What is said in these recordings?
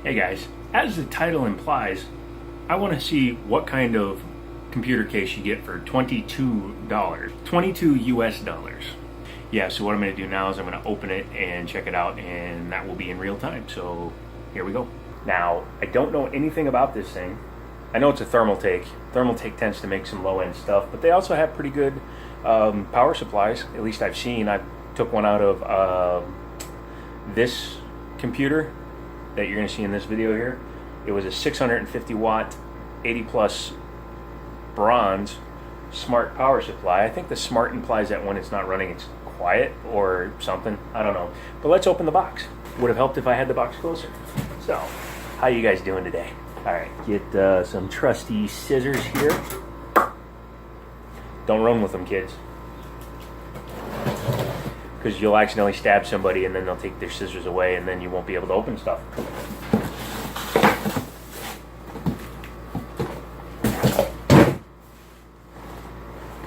Hey guys, as the title implies, I want to see what kind of computer case you get for $22. 22 US dollars. Yeah, so what I'm going to do now is I'm going to open it and check it out, and that will be in real time. So here we go. Now, I don't know anything about this thing. I know it's a Thermaltake. Thermaltake tends to make some low-end stuff, but they also have pretty good power supplies. At least I've seen. I took one out of this computer that you're going to see in this video here. It was a 650 watt 80 plus bronze smart power supply. I think the smart implies that when it's not running it's quiet or something, I don't know, but let's open the box. Would have helped if I had the box closer. So how you guys doing today? All right, get some trusty scissors here. Don't run with them, kids, because you'll accidentally stab somebody and then they'll take their scissors away and then you won't be able to open stuff.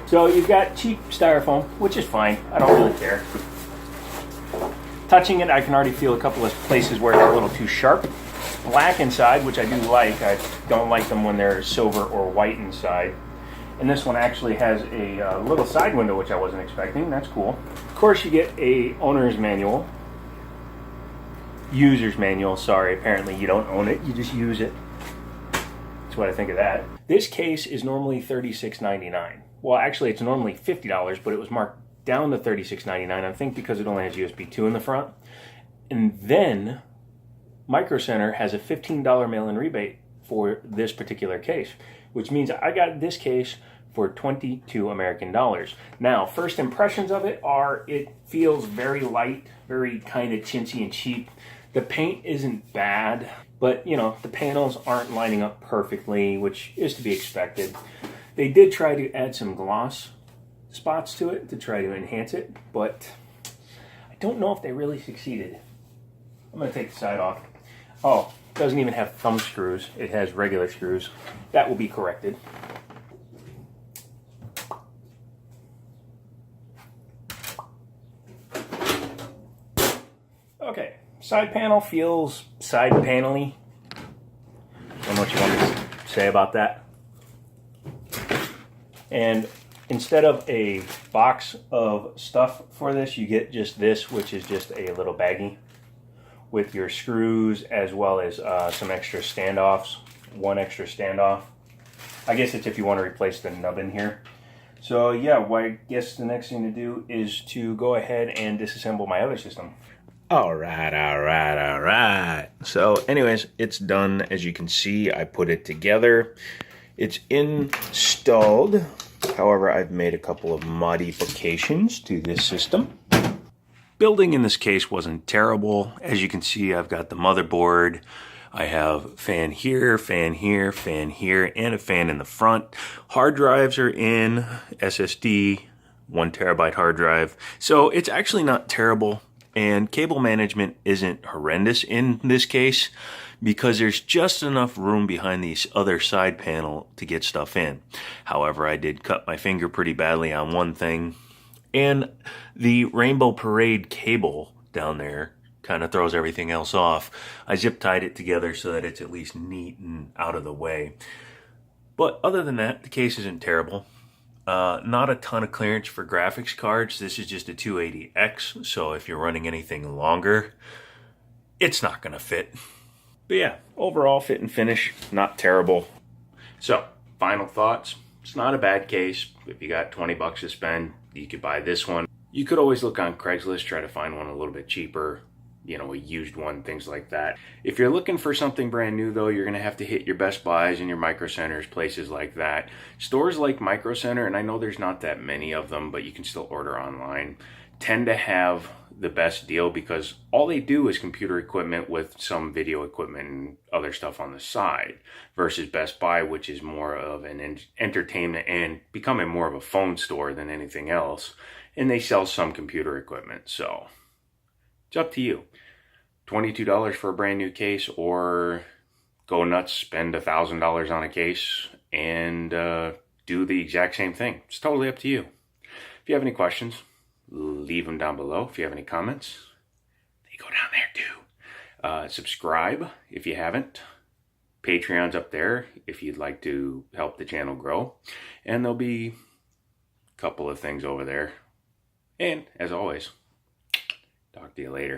So you've got cheap styrofoam, which is fine. I don't really care. Touching it, I can already feel a couple of places where it's a little too sharp. Black inside, which I do like. I don't like them when they're silver or white inside. And this one actually has a little side window, which I wasn't expecting. That's cool. Of course, you get a owner's manual. User's manual, sorry. Apparently you don't own it, you just use it. That's what I think of that. This case is normally $36.99. Well, actually it's normally $50, but it was marked down to $36.99, I think because it only has USB 2 in the front. And then Micro Center has a $15 mail-in rebate for this particular case, which means I got this case for 22 American dollars. Now, first impressions of it are it feels very light, very kind of chintzy and cheap. The paint isn't bad, but you know, the panels aren't lining up perfectly, which is to be expected. They did try to add some gloss spots to it to try to enhance it, but I don't know if they really succeeded. I'm gonna take the side off. Oh, it doesn't even have thumb screws. It has regular screws. That will be corrected. Okay, side panel feels side panel-y. Don't know what you want me to say about that. And instead of a box of stuff for this, you get just this, which is just a little baggie with your screws as well as some extra standoffs. One extra standoff. I guess it's if you want to replace the nub in here. So yeah, well, I guess the next thing to do is to go ahead and disassemble my other system. All right. So anyways, it's done. As you can see, I put it together. It's installed. However, I've made a couple of modifications to this system. Building in this case wasn't terrible. As you can see, I've got the motherboard. I have fan here, fan here, fan here, and a fan in the front. Hard drives are in, SSD, 1 terabyte hard drive. So it's actually not terrible. And cable management isn't horrendous in this case because there's just enough room behind the other side panel to get stuff in. However, I did cut my finger pretty badly on one thing. And the Rainbow Parade cable down there kind of throws everything else off. I zip tied it together so that it's at least neat and out of the way. But other than that, the case isn't terrible. Not a ton of clearance for graphics cards. This is just a 280X, so if you're running anything longer, it's not going to fit. But yeah, overall fit and finish, not terrible. So, final thoughts. It's not a bad case. If you got 20 bucks to spend, you could buy this one. You could always look on Craigslist, try to find one a little bit cheaper. You know, a used one, things like that. If you're looking for something brand new, though, you're going to have to hit your Best Buys and your Micro Centers, places like that. Stores like Micro Center, and I know there's not that many of them, but you can still order online, tend to have the best deal because all they do is computer equipment with some video equipment and other stuff on the side, versus Best Buy, which is more of an entertainment and becoming more of a phone store than anything else. And they sell some computer equipment, so it's up to you. $22 for a brand new case, or go nuts, spend $1,000 on a case and do the exact same thing. It's totally up to you. If you have any questions, leave them down below. If you have any comments, they go down there too. Subscribe if you haven't. Patreon's up there if you'd like to help the channel grow. And there'll be a couple of things over there. And as always, talk to you later.